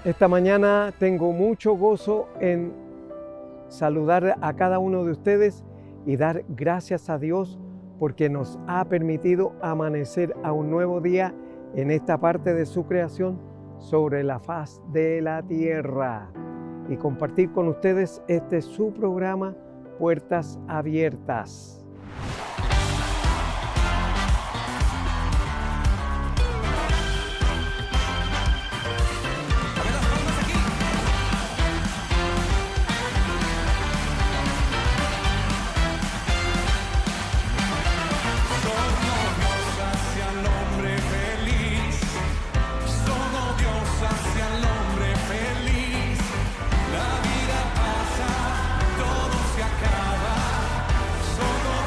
Esta mañana tengo mucho gozo en saludar a cada uno de ustedes y dar gracias a Dios porque nos ha permitido amanecer a un nuevo día en esta parte de su creación sobre la faz de la tierra y compartir con ustedes este su programa Puertas Abiertas. Somos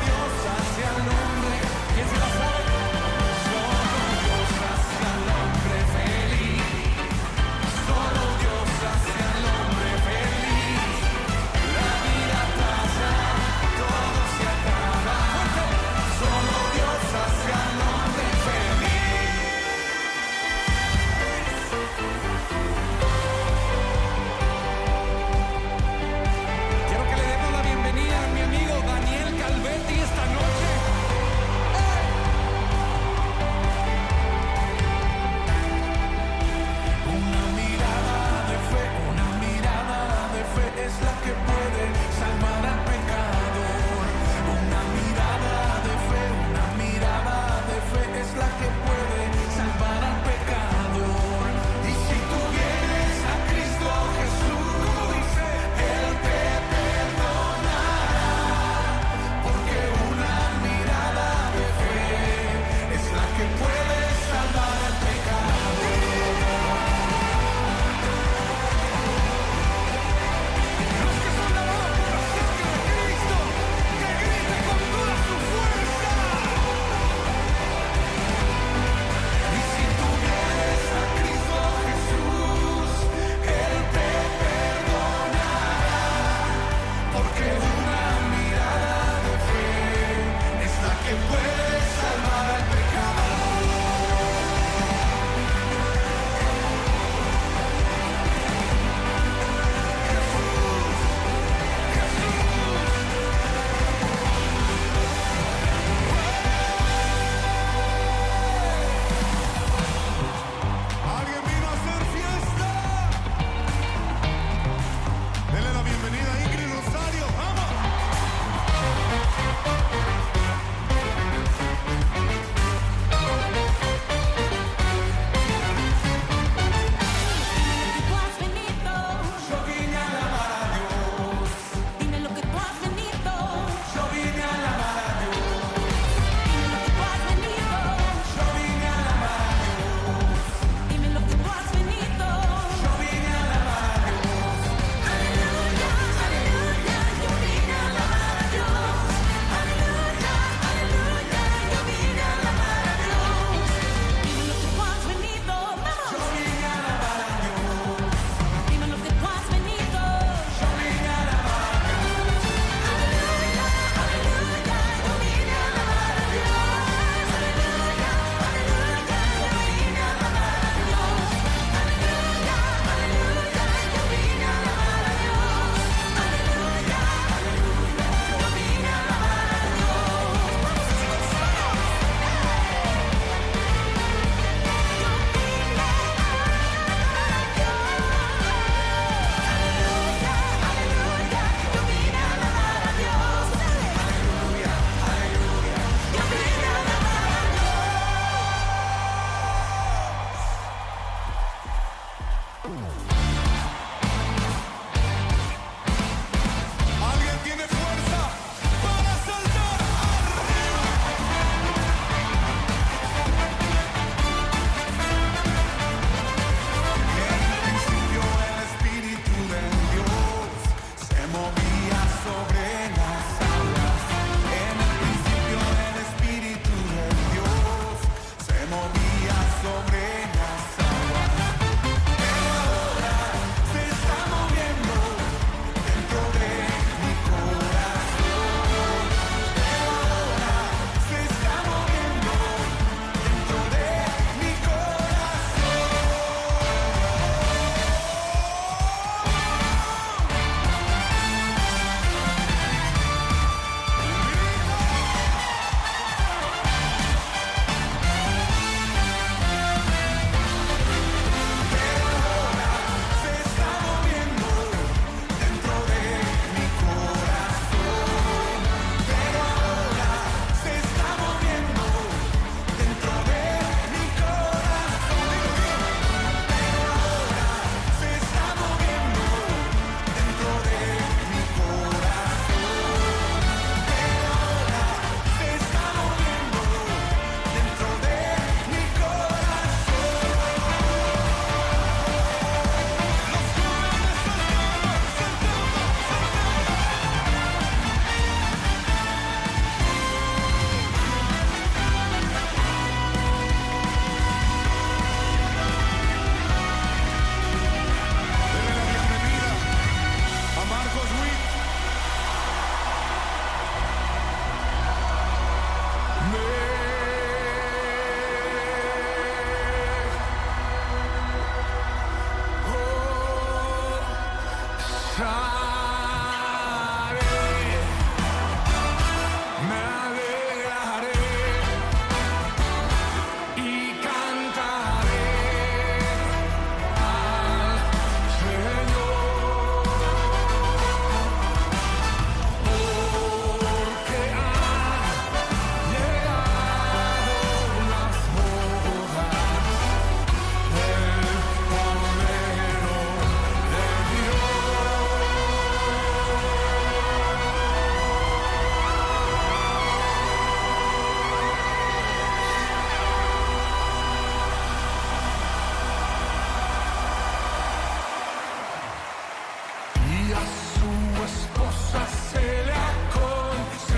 esposa se le ha concedido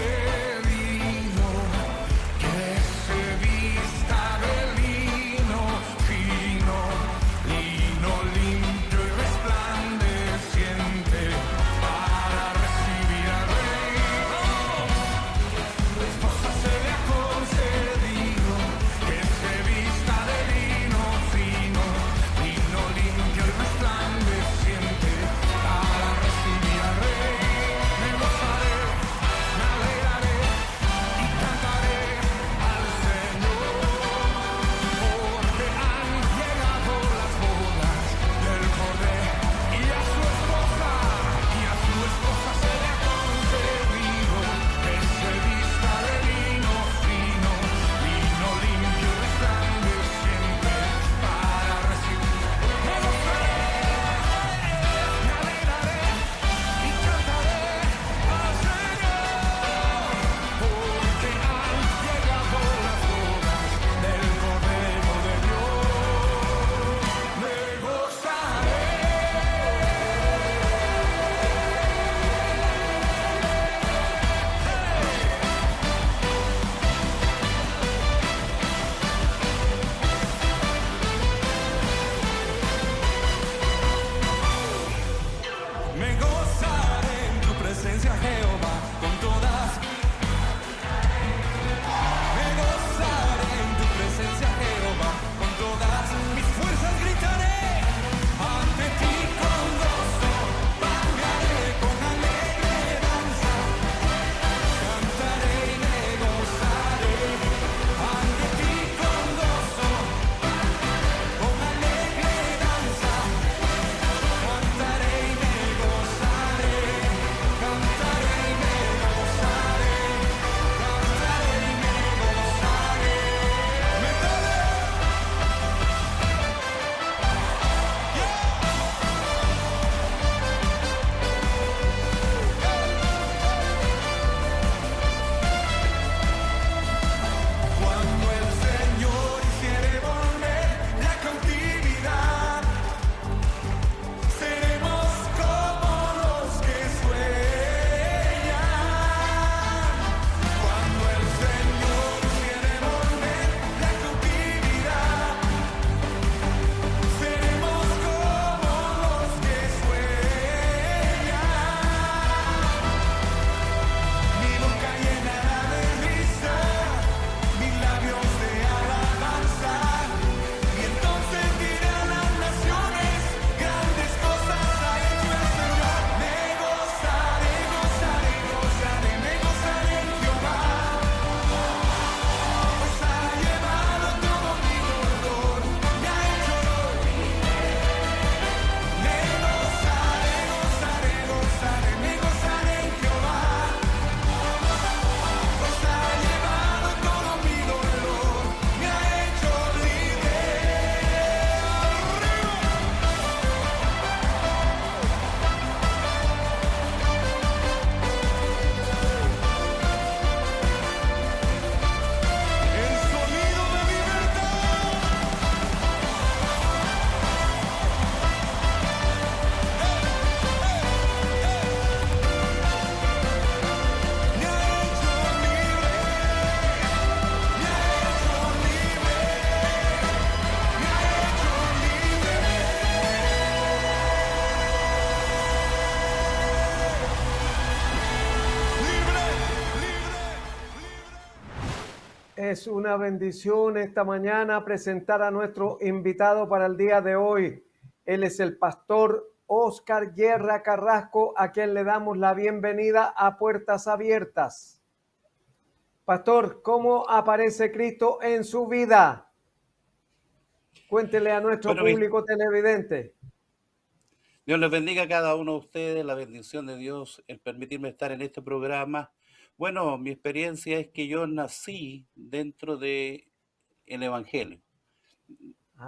que se vista de lino fino, lino limpio y resplandeciente para recibir al rey. La esposa se le ha concedido que se vista de lino fino, lino limpio y resplandeciente para recibir al rey. Me gozaré, me alegraré y cantaré al Señor, porque han llegado las bodas del Cordero y a su esposa se le ha concedido que se vista de lino fino, lino limpio y resplandeciente para recibir. Me gozaré, me alegraré y cantaré al Señor, porque han llegado las bodas del Cordero de Dios. Me gozaré. Me gozaré en tu presencia, Jehová, con todas. Me gozaré en tu presencia, Jehová, con todas mis fuerzas gritaré. Ante ti con gozo, palmearé con alegre danza. Cantaré y me gozaré. Ante ti con gozo, con alegre danza. Cantaré y me gozaré, cantaré y me gozaré, cantaré y me gozaré. Me Cuando el Señor hiciere volver la cautividad, seremos como los que sueñan. Cuando el Señor hiciere volver la cautividad, seremos como los que sueñan. Mi boca llenará de risa, mis labios de alabanza, y entonces dirán las naciones, grandes cosas ha hecho el Señor. Me gozaré, gozaré, gozaré, me gozaré en Jehová, pues ha llevado todo mi dolor, me ha hecho libre. Me gozaré, gozaré, gozaré, me gozaré en Jehová, pues ha llevado todo mi dolor, me ha hecho libre. El sonido de libertad. Me ha hecho libre, me ha hecho libre, me ha hecho libre, libre. Es una bendición esta mañana presentar a nuestro invitado para el día de hoy. Él es el pastor Óscar Guerra Carrasco, a quien le damos la bienvenida a Puertas Abiertas. Pastor, ¿cómo aparece Cristo en su vida? Cuéntele a nuestro Bueno, público televidente. Dios les bendiga a cada uno de ustedes, la bendición de Dios, el permitirme estar en este programa. Bueno, mi experiencia es que yo nací dentro de el Evangelio.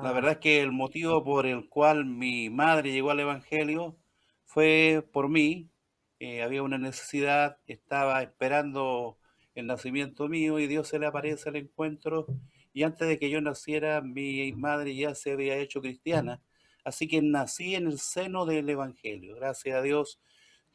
La verdad es que el motivo por el cual mi madre llegó al Evangelio fue por mí. Había una necesidad, estaba esperando el nacimiento mío y Dios se le aparece al encuentro. Y antes de que yo naciera, mi madre ya se había hecho cristiana. Así que nací en el seno del Evangelio. Gracias a Dios,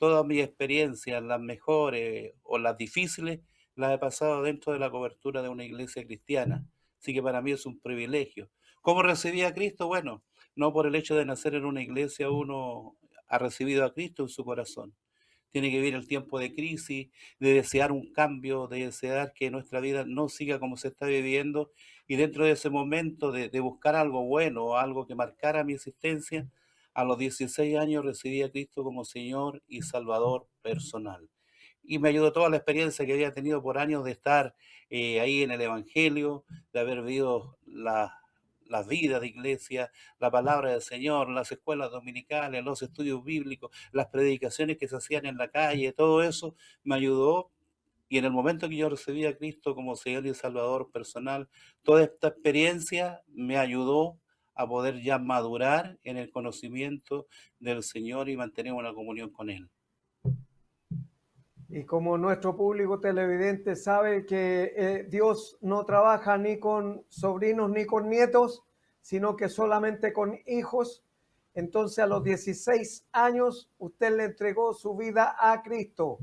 todas mis experiencias, las mejores o las difíciles, las he pasado dentro de la cobertura de una iglesia cristiana. Así que para mí es un privilegio. ¿Cómo recibí a Cristo? Bueno, no por el hecho de nacer en una iglesia uno ha recibido a Cristo en su corazón. Tiene que vivir el tiempo de crisis, de desear un cambio, de desear que nuestra vida no siga como se está viviendo, y dentro de ese momento de buscar algo bueno, algo que marcara mi existencia, a los 16 años recibí a Cristo como Señor y Salvador personal. Y me ayudó toda la experiencia que había tenido por años de estar ahí en el Evangelio, de haber vivido las vidas de iglesia, la palabra del Señor, las escuelas dominicales, los estudios bíblicos, las predicaciones que se hacían en la calle, todo eso me ayudó. Y en el momento que yo recibí a Cristo como Señor y Salvador personal, toda esta experiencia me ayudó a poder ya madurar en el conocimiento del Señor y mantener una comunión con Él. Y como nuestro público televidente sabe que Dios no trabaja ni con sobrinos ni con nietos, sino que solamente con hijos, entonces a los 16 años usted le entregó su vida a Cristo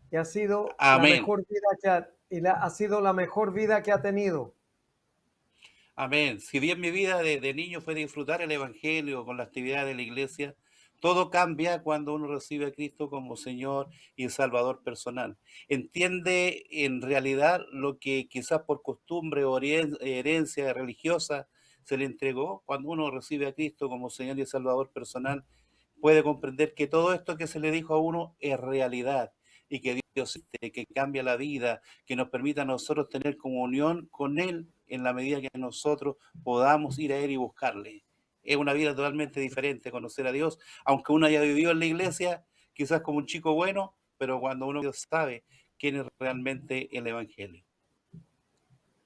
y ha sido la Amén. mejor vida ha sido la mejor vida que ha tenido. Amén. Si bien mi vida de niño fue disfrutar el Evangelio con la actividad de la iglesia, todo cambia cuando uno recibe a Cristo como Señor y Salvador personal. Entiende en realidad lo que quizás por costumbre o herencia religiosa se le entregó. Cuando uno recibe a Cristo como Señor y Salvador personal, puede comprender que todo esto que se le dijo a uno es realidad y que Dios existe, que cambia la vida, que nos permita a nosotros tener comunión con Él en la medida que nosotros podamos ir a Él y buscarle. Es una vida totalmente diferente conocer a Dios, aunque uno haya vivido en la iglesia, quizás como un chico bueno, pero cuando uno sabe quién es realmente el Evangelio.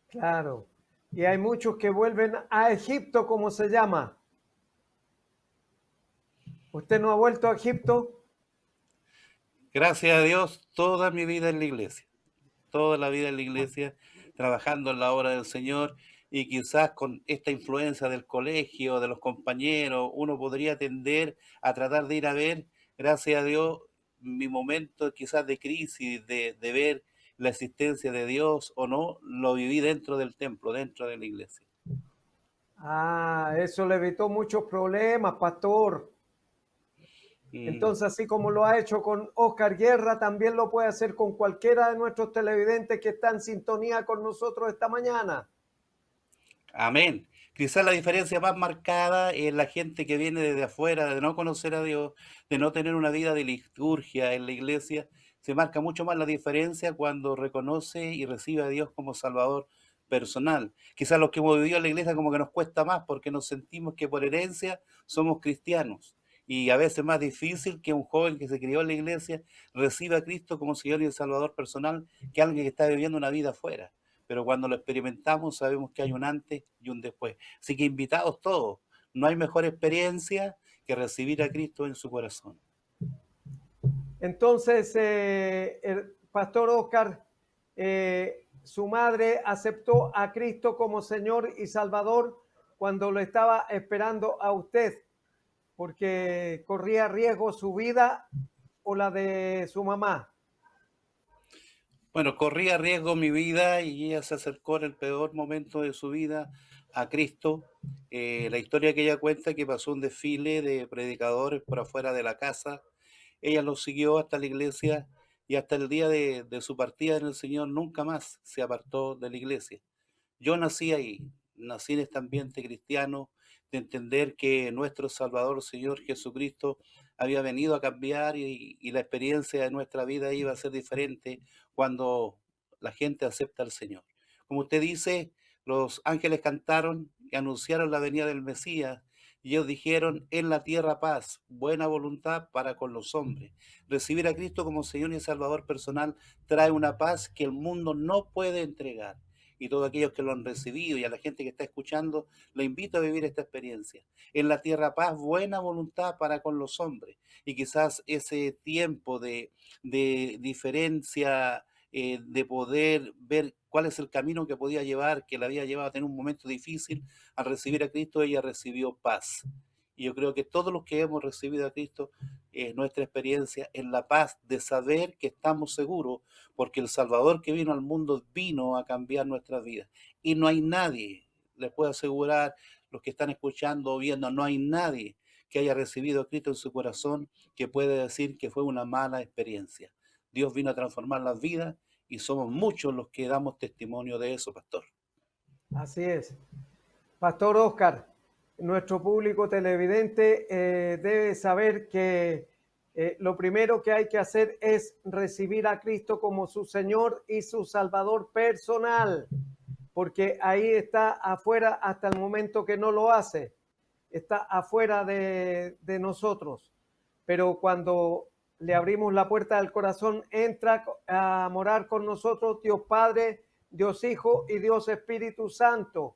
Claro. Y hay muchos que vuelven a Egipto, como se llama. ¿Usted no ha vuelto a Egipto? Gracias a Dios, toda mi vida en la iglesia, toda la vida en la iglesia, trabajando en la obra del Señor, y quizás con esta influencia del colegio, de los compañeros, uno podría tender a tratar de ir a ver, gracias a Dios, mi momento quizás de crisis, de ver la existencia de Dios o no, lo viví dentro del templo, dentro de la iglesia. Ah, eso le evitó muchos problemas, pastor. Mm. Entonces, así como lo ha hecho con Oscar Guerra, también lo puede hacer con cualquiera de nuestros televidentes que está en sintonía con nosotros esta mañana. Amén. Quizás la diferencia más marcada es la gente que viene desde afuera, de no conocer a Dios, de no tener una vida de liturgia en la iglesia. Se marca mucho más la diferencia cuando reconoce y recibe a Dios como Salvador personal. Quizás los que hemos vivido en la iglesia como que nos cuesta más porque nos sentimos que por herencia somos cristianos. Y a veces es más difícil que un joven que se crió en la iglesia reciba a Cristo como Señor y Salvador personal que alguien que está viviendo una vida afuera, pero cuando lo experimentamos sabemos que hay un antes y un después. Así que invitados todos, no hay mejor experiencia que recibir a Cristo en su corazón. Entonces, el pastor Oscar, su madre aceptó a Cristo como Señor y Salvador cuando lo estaba esperando a usted, porque corría riesgo su vida o la de su mamá. Bueno, corría riesgo mi vida y ella se acercó en el peor momento de su vida a Cristo. La historia que ella cuenta que pasó un desfile de predicadores por afuera de la casa. Ella lo siguió hasta la iglesia y hasta el día de su partida en el Señor nunca más se apartó de la iglesia. Yo nací ahí, nací en este ambiente cristiano, de entender que nuestro Salvador, Señor Jesucristo, había venido a cambiar y la experiencia de nuestra vida iba a ser diferente cuando la gente acepta al Señor. Como usted dice, los ángeles cantaron y anunciaron la venida del Mesías, y ellos dijeron: en la tierra paz, buena voluntad para con los hombres. Recibir a Cristo como Señor y Salvador personal trae una paz que el mundo no puede entregar. Y todos aquellos que lo han recibido y a la gente que está escuchando, le invito a vivir esta experiencia. En la tierra paz, buena voluntad para con los hombres. Y quizás ese tiempo de diferencia, de poder ver cuál es el camino que podía llevar, que la había llevado a tener un momento difícil, al recibir a Cristo ella recibió paz. Y yo creo que todos los que hemos recibido a Cristo, nuestra experiencia en la paz de saber que estamos seguros, porque el Salvador que vino al mundo vino a cambiar nuestras vidas. Y no hay nadie, les puedo asegurar, los que están escuchando o viendo, no hay nadie que haya recibido a Cristo en su corazón que puede decir que fue una mala experiencia. Dios vino a transformar las vidas y somos muchos los que damos testimonio de eso, pastor. Así es. Pastor Oscar, nuestro público televidente debe saber que lo primero que hay que hacer es recibir a Cristo como su Señor y su Salvador personal, porque ahí está afuera hasta el momento que no lo hace, está afuera de nosotros. Pero cuando le abrimos la puerta del corazón, entra a morar con nosotros Dios Padre, Dios Hijo y Dios Espíritu Santo.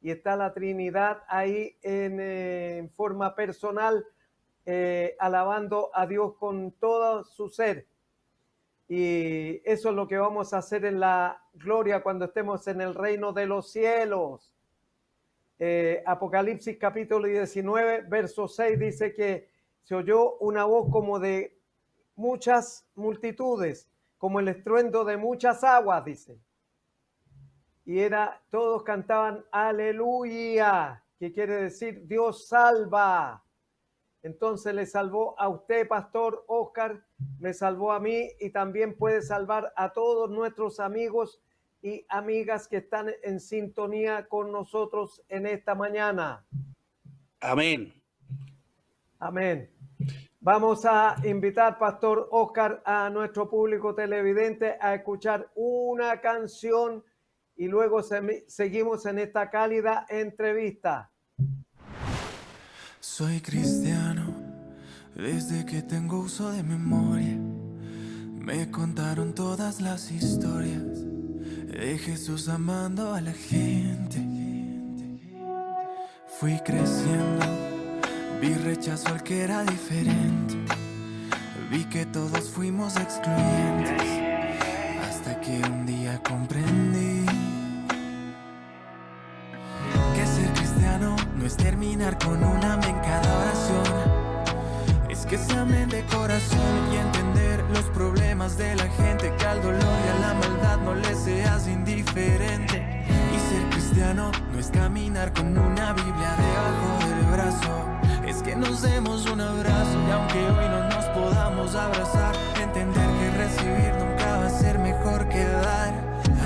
Y está la Trinidad ahí en forma personal, alabando a Dios con todo su ser. Y eso es lo que vamos a hacer en la gloria cuando estemos en el reino de los cielos. Apocalipsis capítulo 19, verso 6 dice que se oyó una voz como de muchas multitudes, como el estruendo de muchas aguas, dice. Y todos cantaban aleluya, que quiere decir Dios salva. Entonces le salvó a usted, Pastor Oscar, me salvó a mí y también puede salvar a todos nuestros amigos y amigas que están en sintonía con nosotros en esta mañana. Amén. Amén. Vamos a invitar, Pastor Oscar, a nuestro público televidente a escuchar una canción y luego seguimos en esta cálida entrevista. Soy cristiano desde que tengo uso de memoria. Me contaron todas las historias de Jesús amando a la gente. Fui creciendo, vi rechazo al que era diferente. Vi que todos fuimos excluyentes, hasta que un día comprendí que ser cristiano no es terminar con un amén cada oración. Es que se amen de corazón y entender los problemas de la gente, que al dolor y a la maldad no le seas indiferente. Y ser cristiano no es caminar con una Biblia debajo del brazo. Es que nos demos un abrazo y aunque hoy no nos podamos abrazar, entender que recibir nunca va a ser mejor que dar.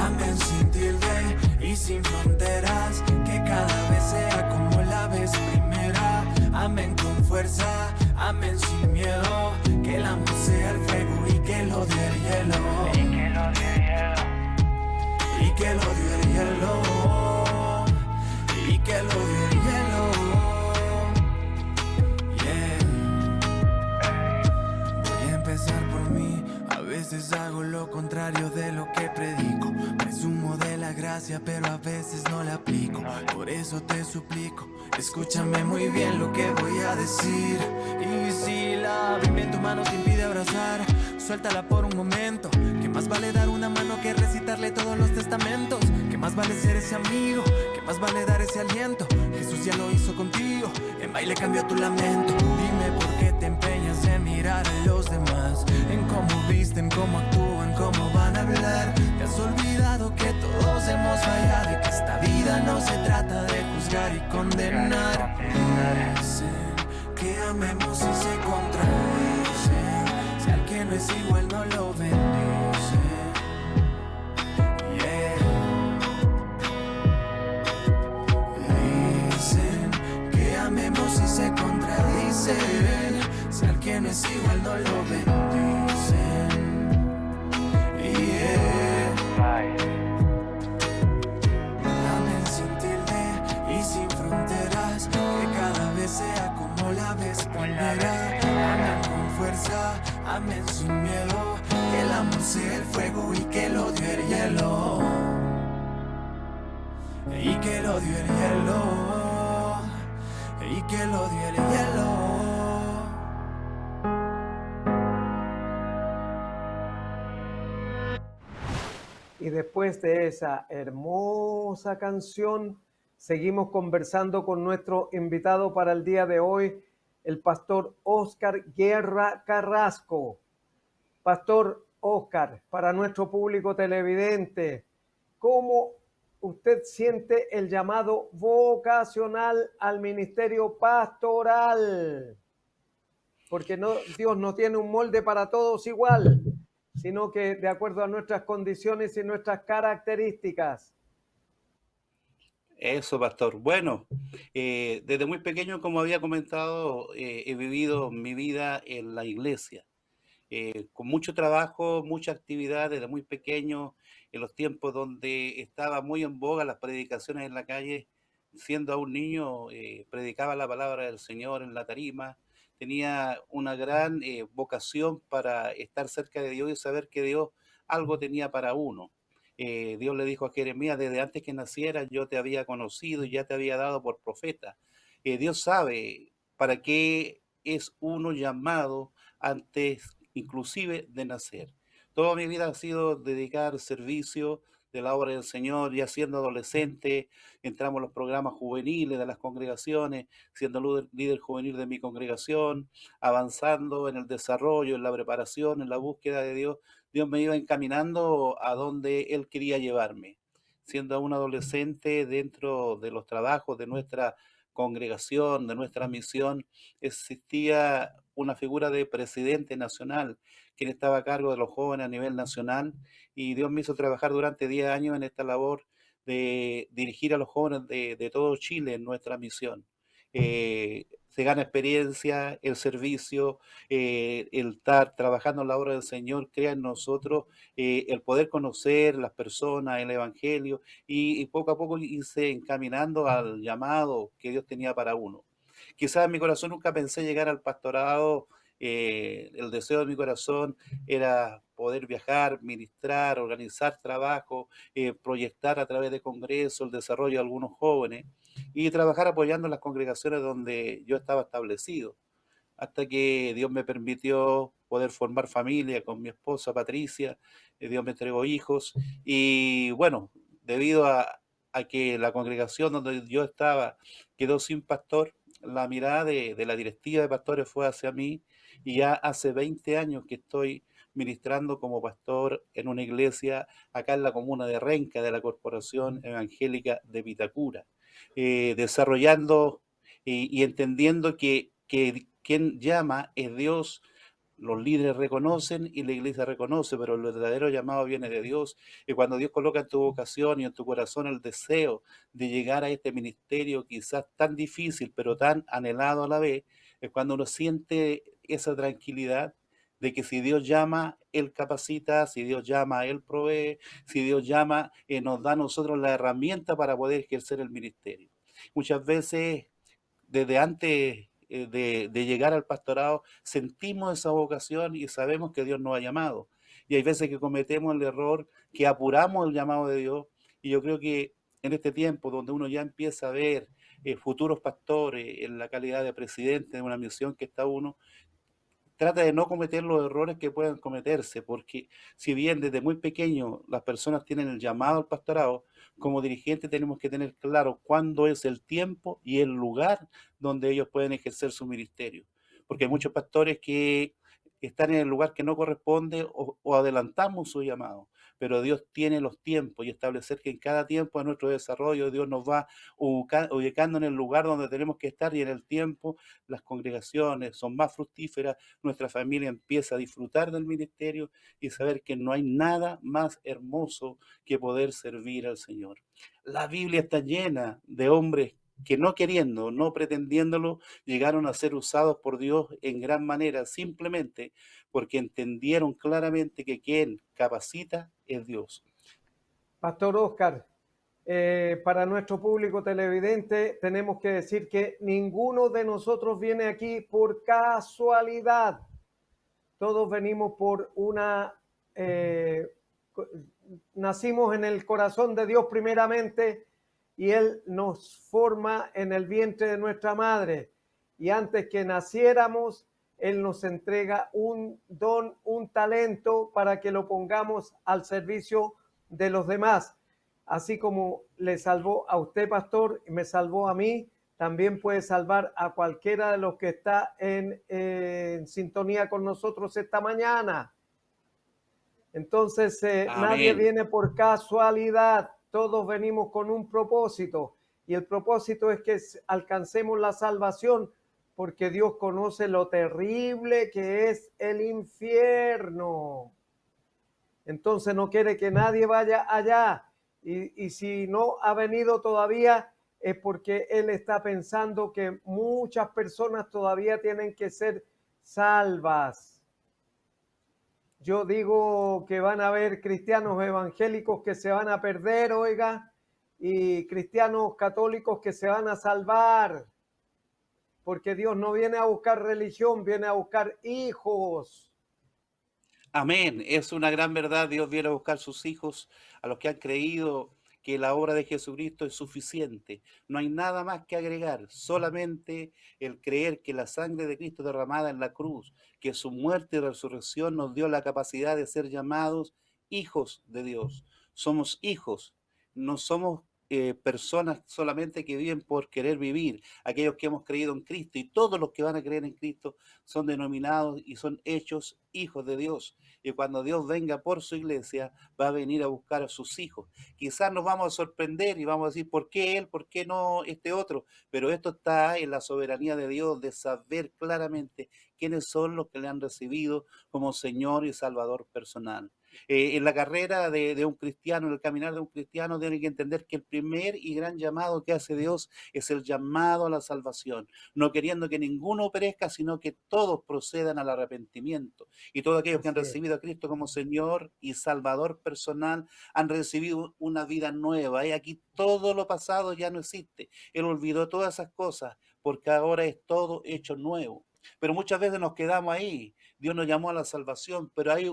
Amén sin tilde y sin fronteras, que cada vez sea como la vez primera. Amén con fuerza, amén sin miedo, que el amor sea el fuego y que el odio el hielo. Y que el odio el hielo. Y que el odio el hielo. Voy a empezar por mí. A veces hago lo contrario de lo que predico. Presumo de la gracia, pero a veces no la aplico. Por eso te suplico, escúchame muy bien lo que voy a decir. Y si la Biblia en tu mano te impide abrazar, suéltala por un momento. Que más vale dar una mano que recitarle todos los testamentos. Que más vale ser ese amigo, que más vale dar ese aliento. Jesús ya lo hizo contigo, en baile cambió tu lamento. Dime por qué te empeñas en mirar a los demás, en cómo visten, cómo actúan, cómo van a hablar. Te has olvidado que todos hemos fallado y que esta vida no se trata de juzgar y condenar. Dicen que amemos y se contradicen, si al que no es igual no lo bendice. Dicen que amemos y se contradicen, si al que no es igual no lo bendicen. Amén sin tilde y sin fronteras, que cada vez sea como la vez primera. Amén con fuerza, amén sin miedo, que el amor sea el fuego y que el odio el hielo. Y que el odio el hielo. Y que el odio el hielo. Y después de esa hermosa canción, Seguimos conversando con nuestro invitado para el día de hoy, el pastor Óscar Guerra Carrasco. Pastor Óscar, para nuestro público televidente, ¿cómo usted siente el llamado vocacional al ministerio pastoral? Porque Dios no tiene un molde para todos igual, sino que de acuerdo a nuestras condiciones y nuestras características. Eso, pastor. Bueno, desde muy pequeño, como había comentado, he vivido mi vida en la iglesia, con mucho trabajo, mucha actividad desde muy pequeño, en los tiempos donde estaba muy en boga las predicaciones en la calle. Siendo aún niño, predicaba la palabra del Señor en la tarima. Tenía una gran vocación para estar cerca de Dios y saber que Dios algo tenía para uno. Dios le dijo a Jeremías: desde antes que nacieras yo te había conocido y ya te había dado por profeta. Dios sabe para qué es uno llamado antes inclusive de nacer. Toda mi vida ha sido dedicar servicio de la obra del Señor. Ya siendo adolescente entramos en los programas juveniles de las congregaciones, siendo líder juvenil de mi congregación, avanzando en el desarrollo, en la preparación, en la búsqueda de Dios. Dios me iba encaminando a donde Él quería llevarme. Siendo un adolescente, dentro de los trabajos de nuestra congregación, de nuestra misión, existía una figura de presidente nacional, quien estaba a cargo de los jóvenes a nivel nacional, y Dios me hizo trabajar durante 10 años en esta labor de dirigir a los jóvenes de todo Chile en nuestra misión. Se gana experiencia, el servicio, el estar trabajando en la obra del Señor crea en nosotros el poder conocer las personas, el Evangelio, y poco a poco irse encaminando al llamado que Dios tenía para uno. Quizás en mi corazón nunca pensé llegar al pastorado. El deseo de mi corazón era poder viajar, ministrar, organizar trabajo, proyectar a través de congresos el desarrollo de algunos jóvenes y trabajar apoyando las congregaciones donde yo estaba establecido, hasta que Dios me permitió poder formar familia con mi esposa Patricia. Dios me entregó hijos y bueno, debido a que la congregación donde yo estaba quedó sin pastor, la mirada de la directiva de pastores fue hacia mí, y ya hace 20 años que estoy ministrando como pastor en una iglesia acá en la comuna de Renca, de la Corporación Evangélica de Vitacura, desarrollando y entendiendo que quien llama es Dios. Los líderes reconocen y la iglesia reconoce, pero el verdadero llamado viene de Dios. Y cuando Dios coloca en tu vocación y en tu corazón el deseo de llegar a este ministerio quizás tan difícil, pero tan anhelado a la vez, es cuando uno siente esa tranquilidad de que si Dios llama, Él capacita; si Dios llama, Él provee; si Dios llama, nos da a nosotros la herramienta para poder ejercer el ministerio. Muchas veces, desde antes de llegar al pastorado, sentimos esa vocación y sabemos que Dios nos ha llamado. Y hay veces que cometemos el error, que apuramos el llamado de Dios. Y yo creo que en este tiempo, donde uno ya empieza a ver futuros pastores en la calidad de presidente de una misión que está uno, trata de no cometer los errores que puedan cometerse, porque si bien desde muy pequeño las personas tienen el llamado al pastorado, como dirigentes tenemos que tener claro cuándo es el tiempo y el lugar donde ellos pueden ejercer su ministerio. Porque hay muchos pastores que están en el lugar que no corresponde, o adelantamos su llamado, pero Dios tiene los tiempos, y establecer que en cada tiempo de nuestro desarrollo Dios nos va ubicando en el lugar donde tenemos que estar, y en el tiempo las congregaciones son más fructíferas, nuestra familia empieza a disfrutar del ministerio y saber que no hay nada más hermoso que poder servir al Señor. La Biblia está llena de hombres que, no queriendo, no pretendiéndolo, llegaron a ser usados por Dios en gran manera, simplemente porque entendieron claramente que quien capacita es Dios. Pastor Óscar, para nuestro público televidente tenemos que decir que ninguno de nosotros viene aquí por casualidad. Todos venimos por nacimos en el corazón de Dios primeramente, y Él nos forma en el vientre de nuestra madre. Y antes que naciéramos, Él nos entrega un don, un talento para que lo pongamos al servicio de los demás. así como le salvó a usted, pastor, y me salvó a mí, también puede salvar a cualquiera de los que está en sintonía con nosotros esta mañana. Entonces, nadie Amén. viene por casualidad, todos venimos con un propósito, y el propósito es que alcancemos la salvación, porque Dios conoce lo terrible que es el infierno. Entonces no quiere que nadie vaya allá, y si no ha venido todavía es porque Él está pensando que muchas personas todavía tienen que ser salvas. Yo digo que van a haber cristianos evangélicos que se van a perder, oiga, y cristianos católicos que se van a salvar, porque Dios no viene a buscar religión, viene a buscar hijos. Amén. Es una gran verdad. Dios viene a buscar sus hijos, a los que han creído que la obra de Jesucristo es suficiente. No hay nada más que agregar, solamente el creer que la sangre de Cristo derramada en la cruz, que su muerte y resurrección nos dio la capacidad de ser llamados hijos de Dios. Somos hijos, no somos personas solamente que viven por querer vivir, aquellos que hemos creído en Cristo, y todos los que van a creer en Cristo son denominados y son hechos hijos de Dios. Y cuando Dios venga por su iglesia, va a venir a buscar a sus hijos. Quizás nos vamos a sorprender y vamos a decir, ¿por qué él? ¿Por qué no este otro? Pero esto está en la soberanía de Dios, de saber claramente quiénes son los que le han recibido como Señor y Salvador personal. En la carrera de un cristiano, en el caminar de un cristiano, tiene que entender que el primer y gran llamado que hace Dios es el llamado a la salvación, no queriendo que ninguno perezca, sino que todos procedan al arrepentimiento. Y todos aquellos que han Así es. recibido a Cristo como Señor y Salvador personal han recibido una vida nueva. Y aquí todo lo pasado ya no existe. Él olvidó todas esas cosas porque ahora es todo hecho nuevo. Pero muchas veces nos quedamos ahí. Dios nos llamó a la salvación, pero hay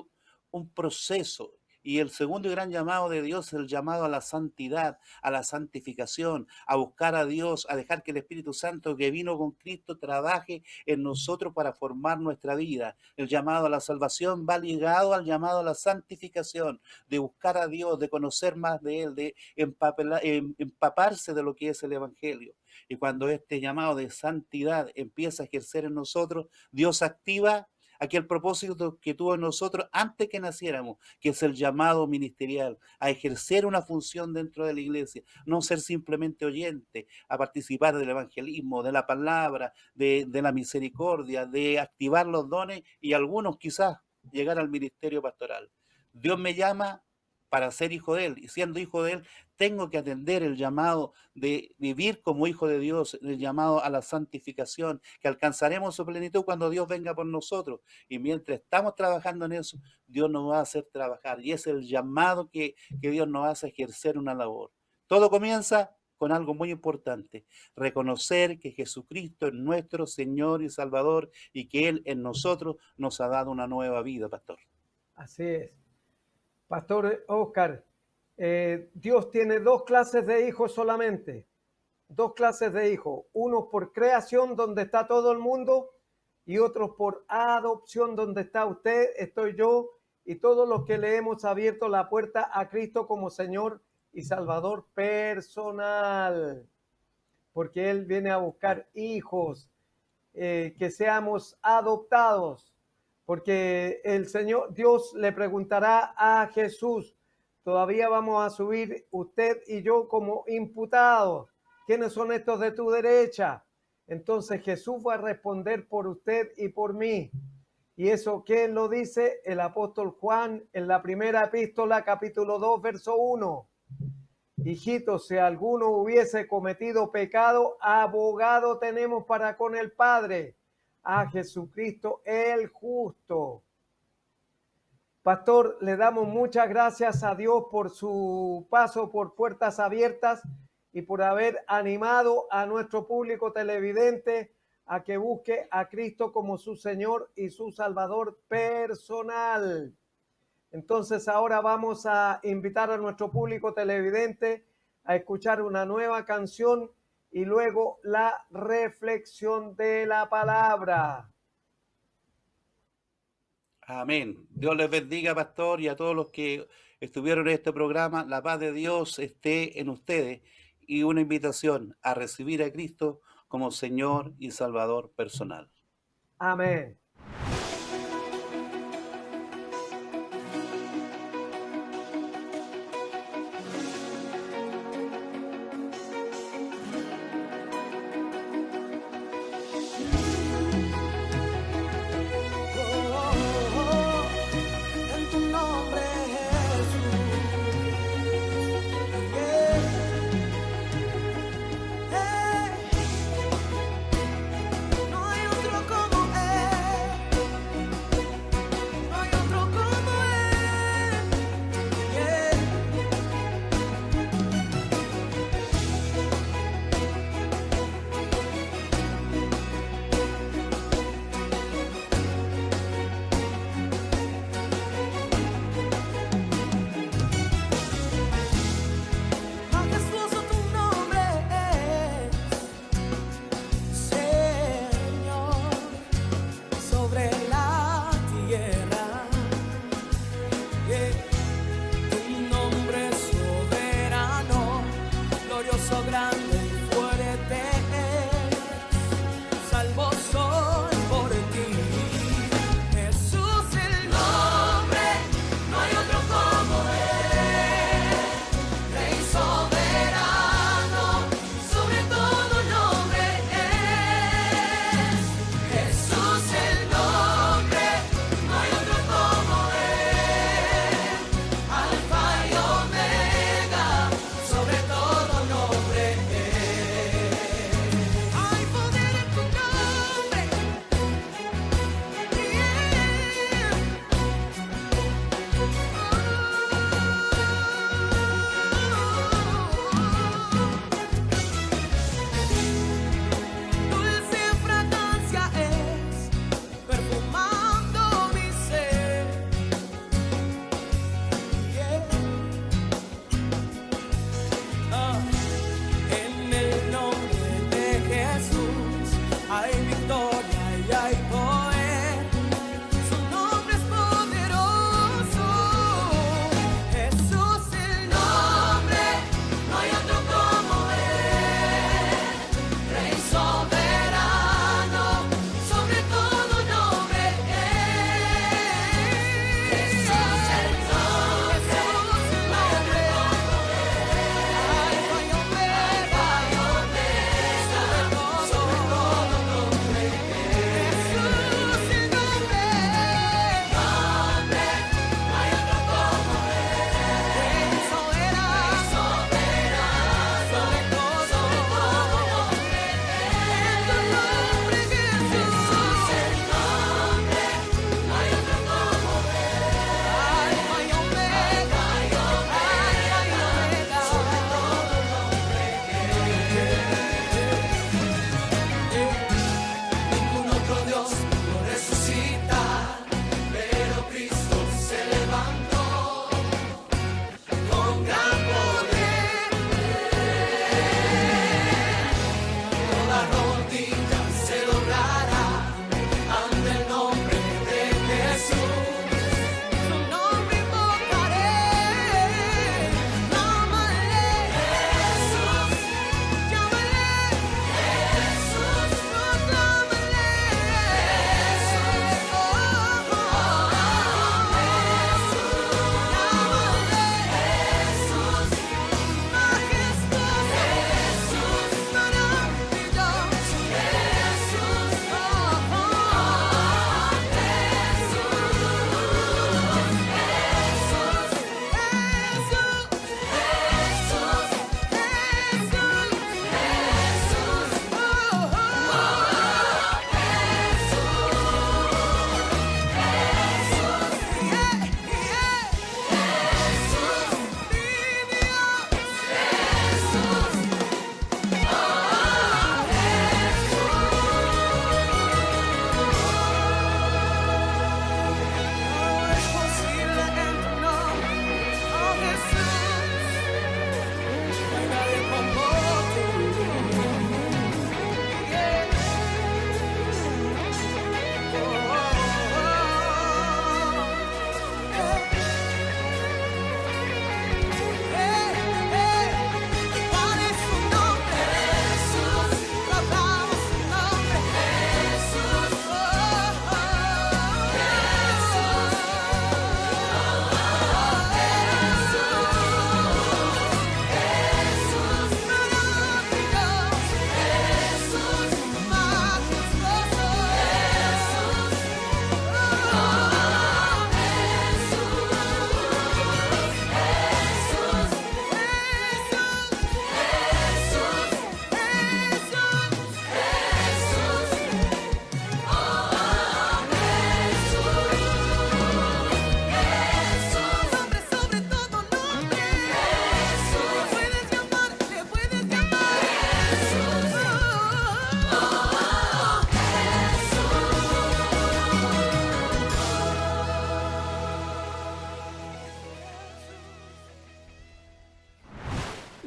un proceso. Y el segundo y gran llamado de Dios es el llamado a la santidad, a la santificación, a buscar a Dios, a dejar que el Espíritu Santo que vino con Cristo trabaje en nosotros para formar nuestra vida. El llamado a la salvación va ligado al llamado a la santificación, de buscar a Dios, de conocer más de Él, de empaparse de lo que es el Evangelio. Y cuando este llamado de santidad empieza a ejercer en nosotros, Dios activa aquel propósito que tuvo en nosotros antes que naciéramos, que es el llamado ministerial, a ejercer una función dentro de la iglesia, no ser simplemente oyente, a participar del evangelismo, de la palabra, de la misericordia, de activar los dones y algunos quizás llegar al ministerio pastoral. Dios me llama para ser hijo de Él, y siendo hijo de Él, tengo que atender el llamado de vivir como hijo de Dios, el llamado a la santificación, que alcanzaremos su plenitud cuando Dios venga por nosotros. Y mientras estamos trabajando en eso, Dios nos va a hacer trabajar. Y es el llamado que Dios nos hace ejercer una labor. Todo comienza con algo muy importante: reconocer que Jesucristo es nuestro Señor y Salvador y que Él en nosotros nos ha dado una nueva vida, pastor. Así es. Pastor Oscar, Dios tiene dos clases de hijos solamente, dos clases de hijos, unos por creación donde está todo el mundo y otros por adopción donde está usted, estoy yo y todos los que le hemos abierto la puerta a Cristo como Señor y Salvador personal, porque Él viene a buscar hijos, que seamos adoptados, porque el Señor Dios le preguntará a Jesús, todavía vamos a subir usted y yo como imputados, ¿quiénes son estos de tu derecha? Entonces Jesús va a responder por usted y por mí. ¿Y eso qué lo dice el apóstol Juan en la primera epístola, capítulo 2, verso 1? Hijitos, si alguno hubiese cometido pecado, abogado tenemos para con el Padre, a Jesucristo el justo. Pastor, le damos muchas gracias a Dios por su paso por Puertas Abiertas y por haber animado a nuestro público televidente a que busque a Cristo como su Señor y su Salvador personal. Entonces ahora vamos a invitar a nuestro público televidente a escuchar una nueva canción y luego la reflexión de la palabra. Amén. Dios les bendiga, pastor, y a todos los que estuvieron en este programa. La paz de Dios esté en ustedes y una invitación a recibir a Cristo como Señor y Salvador personal. Amén. En tu nombre, Jesús. Yeah. Hey. No hay otro como Él.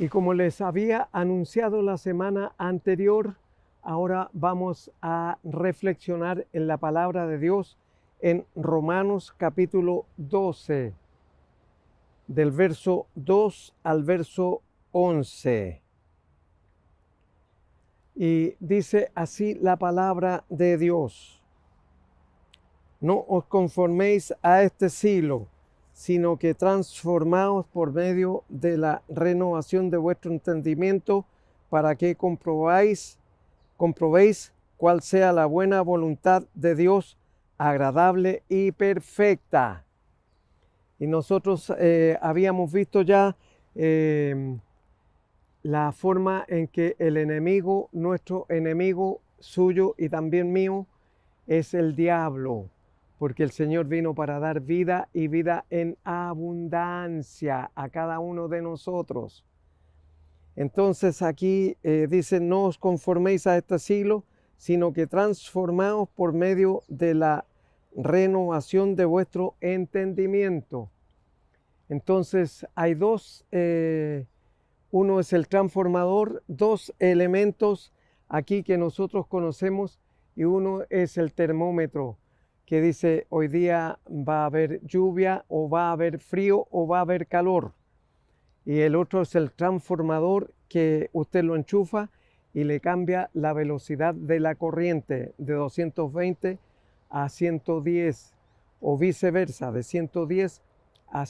Y como les había anunciado la semana anterior, ahora vamos a reflexionar en la palabra de Dios en Romanos capítulo 12, del verso 2 al verso 11. Y dice así la palabra de Dios: no os conforméis a este siglo, sino que transformaos por medio de la renovación de vuestro entendimiento, para que comprobéis cuál sea la buena voluntad de Dios, agradable y perfecta. Y nosotros habíamos visto ya la forma en que el enemigo, nuestro enemigo suyo y también mío, es el diablo, porque el Señor vino para dar vida y vida en abundancia a cada uno de nosotros. Entonces aquí dice: no os conforméis a este siglo, sino que transformaos por medio de la renovación de vuestro entendimiento. Entonces hay dos, uno es el transformador, dos elementos aquí que nosotros conocemos, y uno es el termómetro, que dice hoy día va a haber lluvia o va a haber frío o va a haber calor. Y el otro es el transformador, que usted lo enchufa y le cambia la velocidad de la corriente de 220 a 110 o viceversa, de 110 a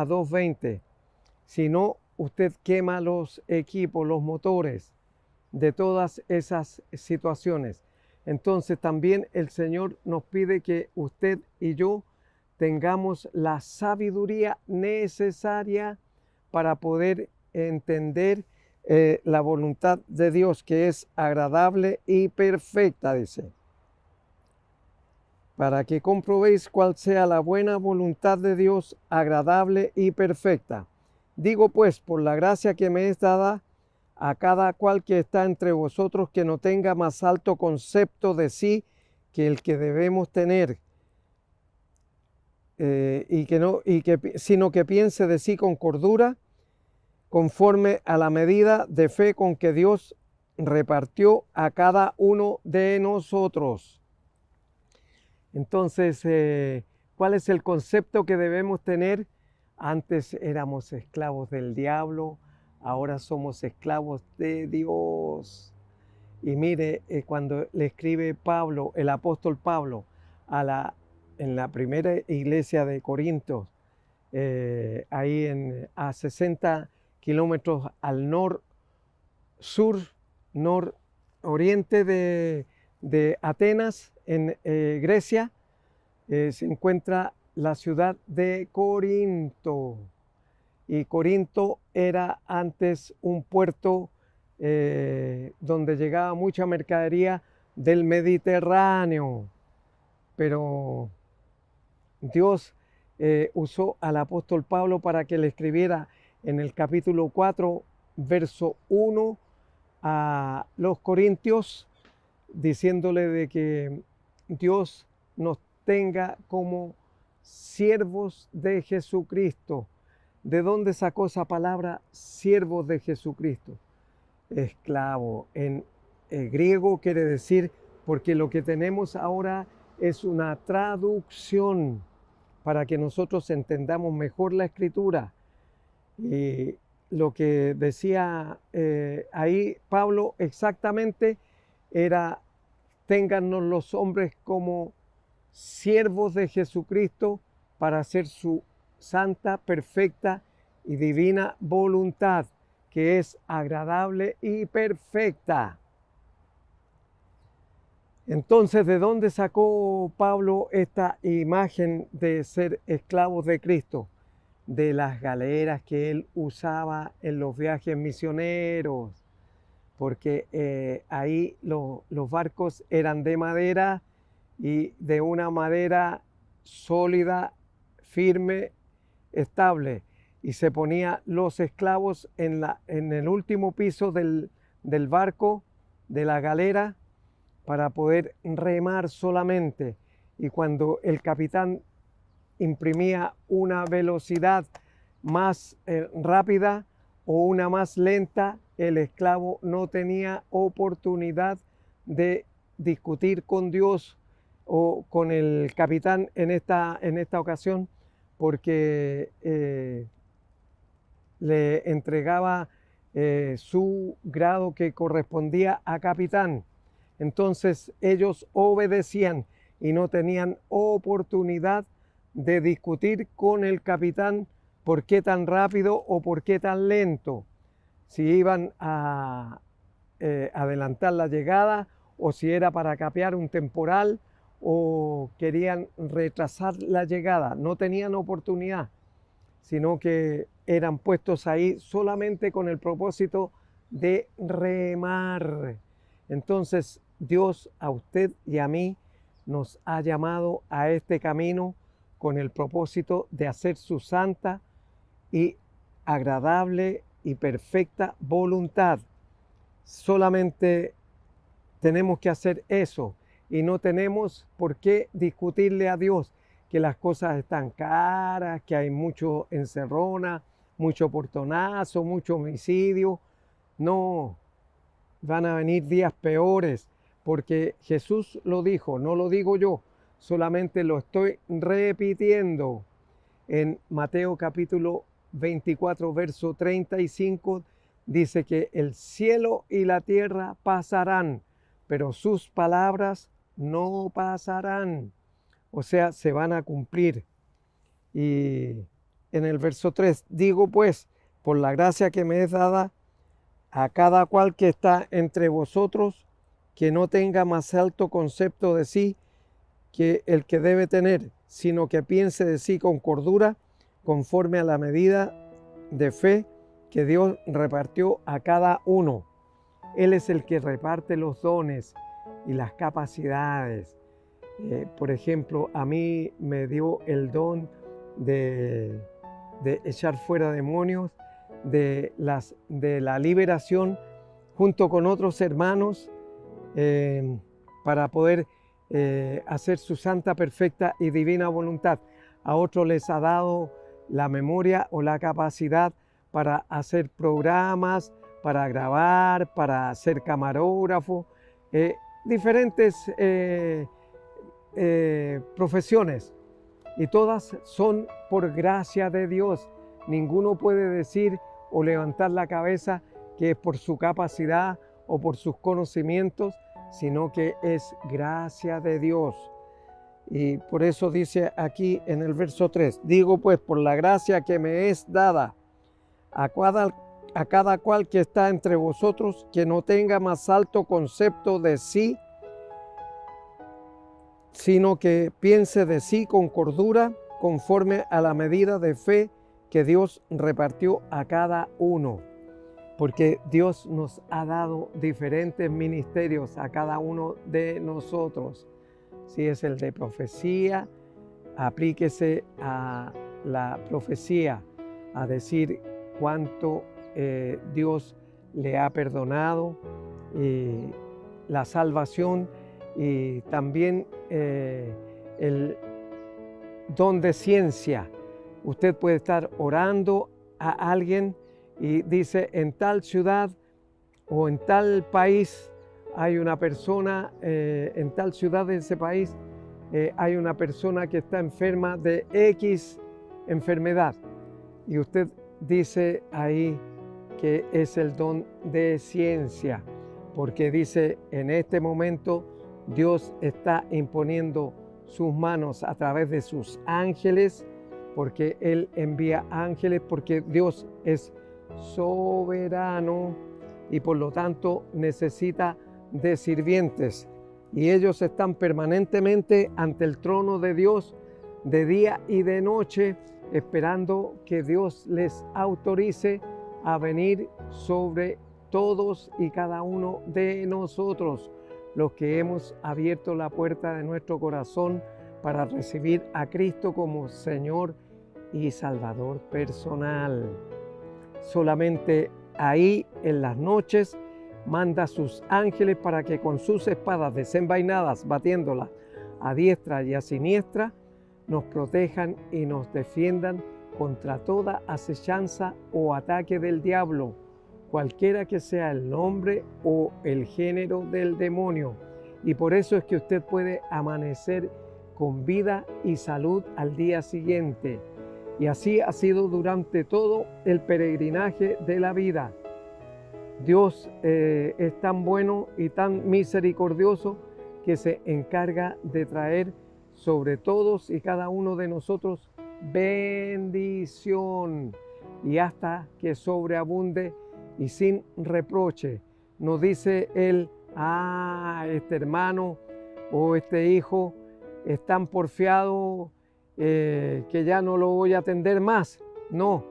220. Si no, usted quema los equipos, los motores de todas esas situaciones. Entonces también el Señor nos pide que usted y yo tengamos la sabiduría necesaria para poder entender la voluntad de Dios, que es agradable y perfecta, dice. Para que comprobéis cuál sea la buena voluntad de Dios, agradable y perfecta. Digo pues, por la gracia que me es dada, a cada cual que está entre vosotros, que no tenga más alto concepto de sí que el que debemos tener, sino que piense de sí con cordura, conforme a la medida de fe con que Dios repartió a cada uno de nosotros. Entonces, ¿cuál es el concepto que debemos tener? Antes éramos esclavos del diablo, ahora somos esclavos de Dios. Y mire, cuando le escribe Pablo, el apóstol Pablo, en la primera iglesia de Corinto, ahí a 60 kilómetros al nororiente de Atenas, en Grecia, se encuentra la ciudad de Corinto. Y Corinto era antes un puerto donde llegaba mucha mercadería del Mediterráneo. Pero Dios usó al apóstol Pablo para que le escribiera en el capítulo 4, verso 1 a los corintios, diciéndole de que Dios nos tenga como siervos de Jesucristo. ¿De dónde sacó esa palabra, siervos de Jesucristo? Esclavo. En griego quiere decir, porque lo que tenemos ahora es una traducción para que nosotros entendamos mejor la Escritura. Y lo que decía ahí Pablo exactamente era: téngannos los hombres como siervos de Jesucristo para hacer su santa, perfecta y divina voluntad, que es agradable y perfecta. Entonces, ¿de dónde sacó Pablo esta imagen de ser esclavos de Cristo? De las galeras que él usaba en los viajes misioneros, porque ahí los barcos eran de madera, y de una madera sólida, firme, estable, y se ponía los esclavos en el último piso del barco, de la galera, para poder remar solamente. Y cuando el capitán imprimía una velocidad más rápida o una más lenta, el esclavo no tenía oportunidad de discutir con Dios o con el capitán en esta ocasión, porque le entregaba su grado que correspondía a capitán. Entonces ellos obedecían y no tenían oportunidad de discutir con el capitán por qué tan rápido o por qué tan lento, si iban a adelantar la llegada o si era para capear un temporal o querían retrasar la llegada. No tenían oportunidad, sino que eran puestos ahí solamente con el propósito de remar. Entonces Dios a usted y a mí nos ha llamado a este camino con el propósito de hacer su santa y agradable y perfecta voluntad. Solamente tenemos que hacer eso y no tenemos por qué discutirle a Dios que las cosas están caras, que hay mucho encerrona, mucho portonazo, mucho homicidio. No, van a venir días peores, porque Jesús lo dijo, no lo digo yo, solamente lo estoy repitiendo. En Mateo capítulo 24, verso 35, dice que el cielo y la tierra pasarán, pero sus palabras no pasarán. O sea, se van a cumplir. Y en el verso 3, digo pues, por la gracia que me es dada, a cada cual que está entre vosotros, que no tenga más alto concepto de sí que el que debe tener, sino que piense de sí con cordura, conforme a la medida de fe que Dios repartió a cada uno. Él es el que reparte los dones y las capacidades. Por ejemplo, a mí me dio el don de echar fuera demonios, de la liberación, junto con otros hermanos, para poder hacer su santa, perfecta y divina voluntad. A otros les ha dado la memoria o la capacidad para hacer programas, para grabar, para ser camarógrafo, diferentes profesiones, y todas son por gracia de Dios. Ninguno puede decir o levantar la cabeza que es por su capacidad o por sus conocimientos, sino que es gracia de Dios. Y por eso dice aquí en el verso 3, digo pues por la gracia que me es dada a cada cual que está entre vosotros, que no tenga más alto concepto de sí, sino que piense de sí con cordura, conforme a la medida de fe que Dios repartió a cada uno. Porque Dios nos ha dado diferentes ministerios a cada uno de nosotros. Si es el de profecía, aplíquese a la profecía, a decir cuánto Dios le ha perdonado, la salvación, y también el don de ciencia. Usted puede estar orando a alguien y dice, en tal ciudad o en tal país hay una persona, en tal ciudad de ese país hay una persona que está enferma de X enfermedad. Y usted dice ahí que es el don de ciencia, porque dice, en este momento Dios está imponiendo sus manos a través de sus ángeles, porque Él envía ángeles, porque Dios es soberano y por lo tanto necesita de sirvientes. Y ellos están permanentemente ante el trono de Dios de día y de noche, esperando que Dios les autorice a venir sobre todos y cada uno de nosotros, los que hemos abierto la puerta de nuestro corazón para recibir a Cristo como Señor y Salvador personal. Solamente ahí en las noches manda sus ángeles para que con sus espadas desenvainadas, batiéndolas a diestra y a siniestra, nos protejan y nos defiendan contra toda acechanza o ataque del diablo, cualquiera que sea el nombre o el género del demonio. Y por eso es que usted puede amanecer con vida y salud al día siguiente. Y así ha sido durante todo el peregrinaje de la vida. Dios es tan bueno y tan misericordioso que se encarga de traer sobre todos y cada uno de nosotros bendición y hasta que sobreabunde y sin reproche. No dice él, este hermano o este hijo es tan porfiado que ya no lo voy a atender más. No,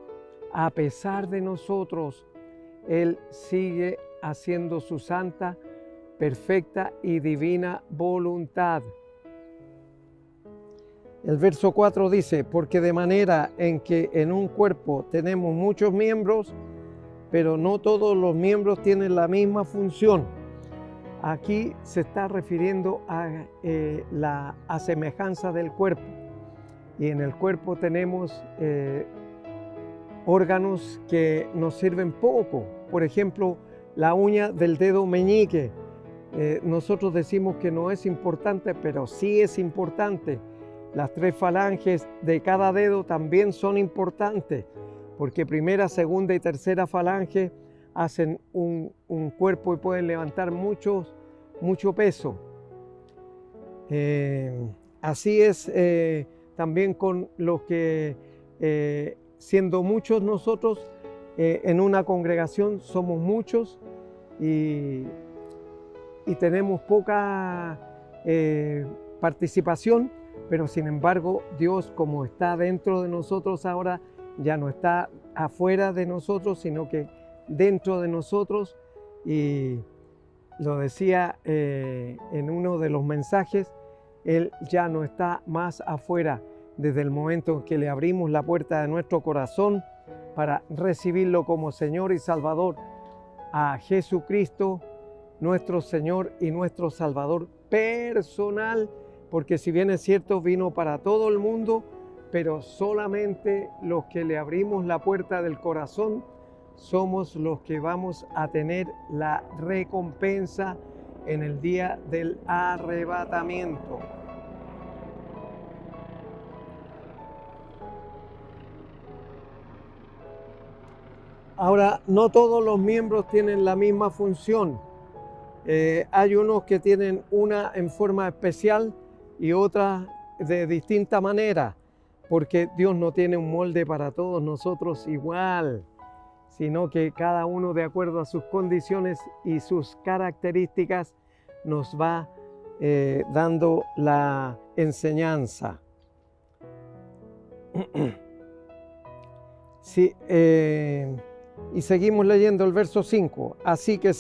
a pesar de nosotros, Él sigue haciendo su santa, perfecta y divina voluntad. El verso 4 dice, porque de manera en que en un cuerpo tenemos muchos miembros, pero no todos los miembros tienen la misma función. Aquí se está refiriendo a la semejanza del cuerpo. Y en el cuerpo tenemos órganos que nos sirven poco. Por ejemplo, la uña del dedo meñique. Nosotros decimos que no es importante, pero sí es importante. Las 3 falanges de cada dedo también son importantes, porque primera, segunda y tercera falange hacen un cuerpo y pueden levantar mucho peso. Así es también con los que, siendo muchos nosotros, en una congregación somos muchos y tenemos poca participación, pero sin embargo Dios, como está dentro de nosotros ahora, ya no está afuera de nosotros, sino que dentro de nosotros. Y lo decía en uno de los mensajes, Él ya no está más afuera desde el momento en que le abrimos la puerta de nuestro corazón para recibirlo como Señor y Salvador a Jesucristo, nuestro Señor y nuestro Salvador personal, porque si bien es cierto, vino para todo el mundo, pero solamente los que le abrimos la puerta del corazón somos los que vamos a tener la recompensa en el día del arrebatamiento. Ahora, no todos los miembros tienen la misma función. Hay unos que tienen una en forma especial y otra de distinta manera, porque Dios no tiene un molde para todos nosotros igual, sino que cada uno, de acuerdo a sus condiciones y sus características, nos va dando la enseñanza. Sí, y seguimos leyendo el verso 5. Así que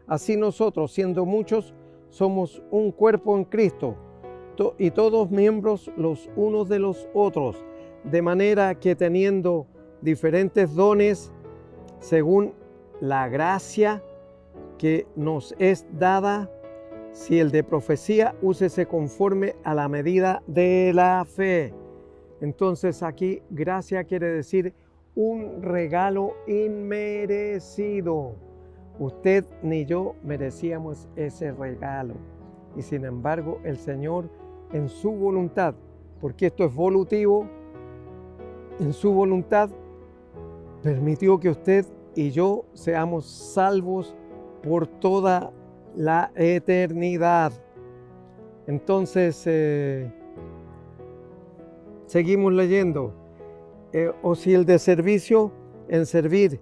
así nosotros, siendo muchos, somos un cuerpo en Cristo, y todos miembros los unos de los otros, de manera que teniendo diferentes dones, según la gracia que nos es dada, si el de profecía, úsese conforme a la medida de la fe. Entonces aquí gracia quiere decir un regalo inmerecido. Usted ni yo merecíamos ese regalo. Y sin embargo, el Señor, en su voluntad, porque esto es volutivo, en su voluntad, permitió que usted y yo seamos salvos por toda la eternidad. Entonces, seguimos leyendo. O si el de servicio, en servir,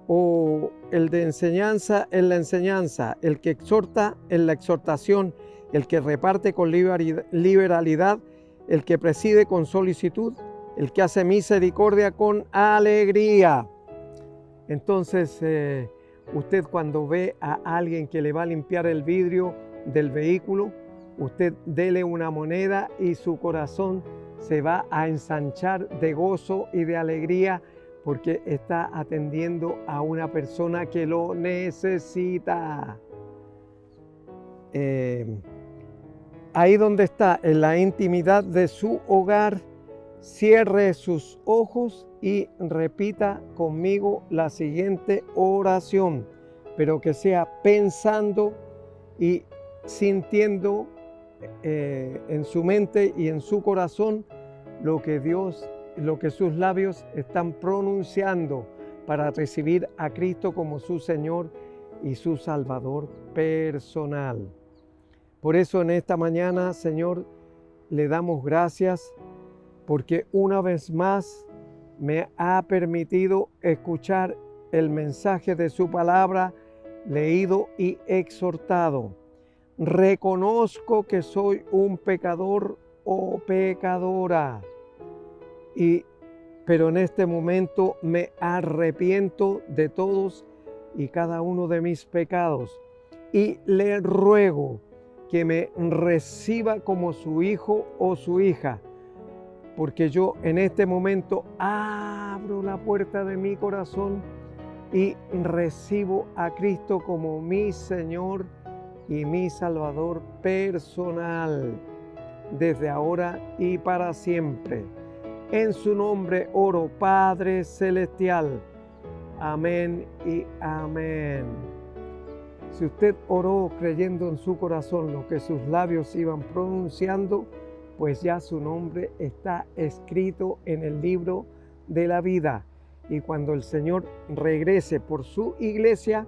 o el de enseñanza, en la enseñanza, el que exhorta, en la exhortación, el que reparte con liberalidad, el que preside con solicitud, el que hace misericordia con alegría. Entonces, usted cuando ve a alguien que le va a limpiar el vidrio del vehículo, usted dele una moneda y su corazón se va a ensanchar de gozo y de alegría porque está atendiendo a una persona que lo necesita. Ahí donde está, en la intimidad de su hogar, cierre sus ojos y repita conmigo la siguiente oración, pero que sea pensando y sintiendo en su mente y en su corazón lo que sus labios están pronunciando para recibir a Cristo como su Señor y su Salvador personal. Por eso en esta mañana, Señor, le damos gracias porque una vez más me ha permitido escuchar el mensaje de su palabra leído y exhortado. Reconozco que soy un pecador o pecadora, pero en este momento me arrepiento de todos y cada uno de mis pecados y le ruego que me reciba como su hijo o su hija, porque yo en este momento abro la puerta de mi corazón y recibo a Cristo como mi Señor y mi Salvador personal, desde ahora y para siempre. En su nombre oro, Padre Celestial. Amén y amén. Si usted oró creyendo en su corazón lo que sus labios iban pronunciando, pues ya su nombre está escrito en el libro de la vida. Y cuando el Señor regrese por su iglesia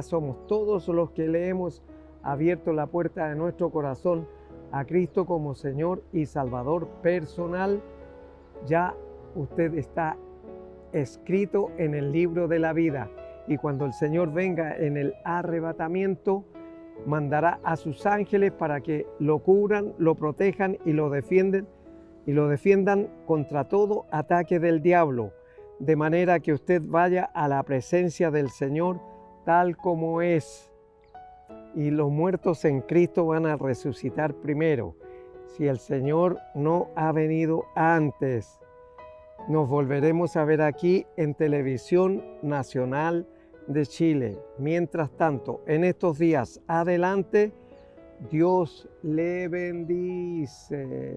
somos todos los que le hemos abierto la puerta de nuestro corazón a Cristo como Señor y Salvador personal, ya usted está escrito en el libro de la vida. Y cuando el Señor venga en el arrebatamiento, mandará a sus ángeles para que lo cubran, lo protejan y lo defiendan contra todo ataque del diablo, de manera que usted vaya a la presencia del Señor tal como es. Y los muertos en Cristo van a resucitar primero. Si el Señor no ha venido antes, nos volveremos a ver aquí en Televisión Nacional de Chile. Mientras tanto, en estos días adelante, Dios le bendice.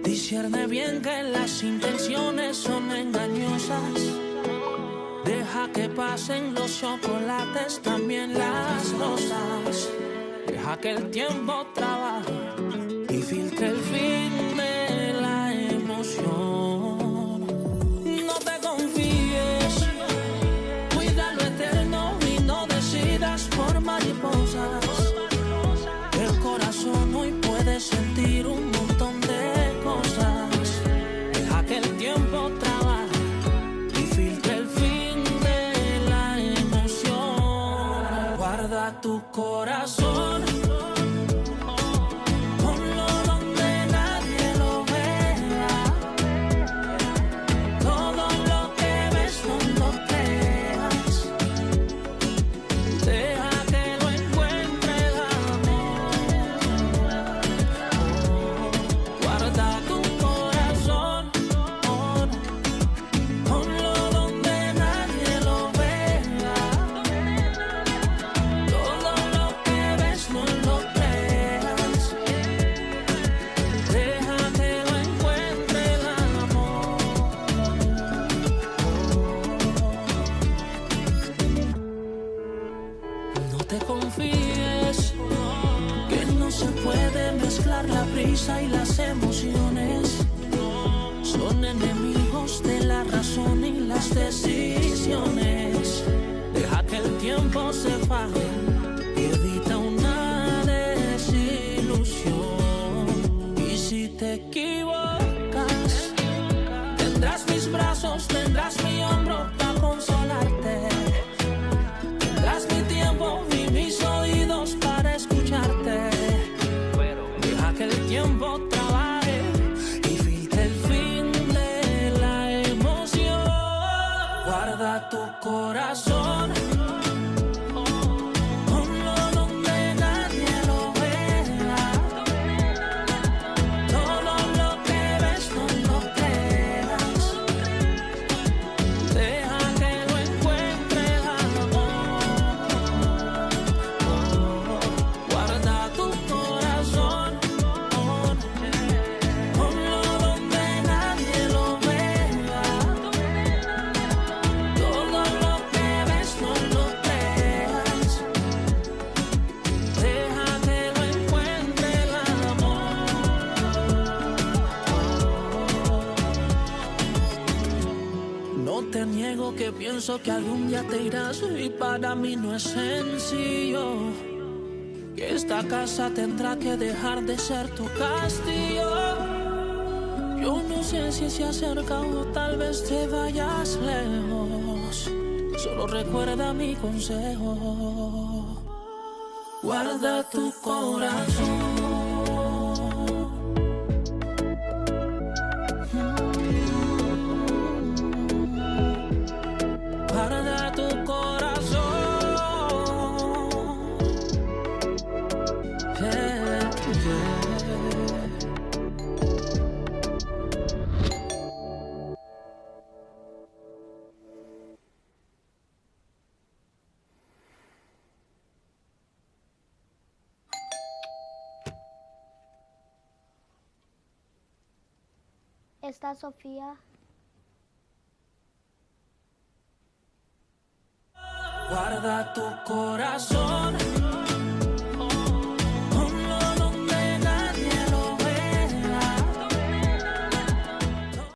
Discierne bien que las intenciones son engañosas. Deja que pasen los chocolates, también las rosas. Deja que el tiempo trabaje y filtre el fin de la emoción. No te confíes, cuida lo eterno y no decidas por mariposas. El corazón hoy puede sentir un montón de cosas. Deja que el tiempo trabaje y filtre el fin de la emoción. Guarda tu corazón, ponlo donde nadie lo vea. Todo lo que ves no lo creas. Deja que lo encuentre el amor. Guarda tu corazón, ponlo donde nadie lo vea. Todo lo que ves no lo creas. Deja que lo encuentre el amor. No te confíes, que no se puede mezclar la prisa y las emociones. Son enemigos de la razón y las decisiones. Deja que el tiempo se faje y evita una desilusión. Y si te equivocas, tendrás mis brazos, tendrás mi hombro para consolarte. Tendrás mi tiempo y mis oídos para escucharte. Deja que el tiempo trabaje y filtre el fin de la emoción. Guarda tu corazón, tiempo que pienso que algún día te irás y para mí no es sencillo. Que esta casa tendrá que dejar de ser tu castillo. Yo no sé si se acerca o tal vez te vayas lejos. Solo recuerda mi consejo. Guarda tu corazón. Guarda tu corazón. Yeah, yeah. ¿Está Sofía? Guarda tu corazón.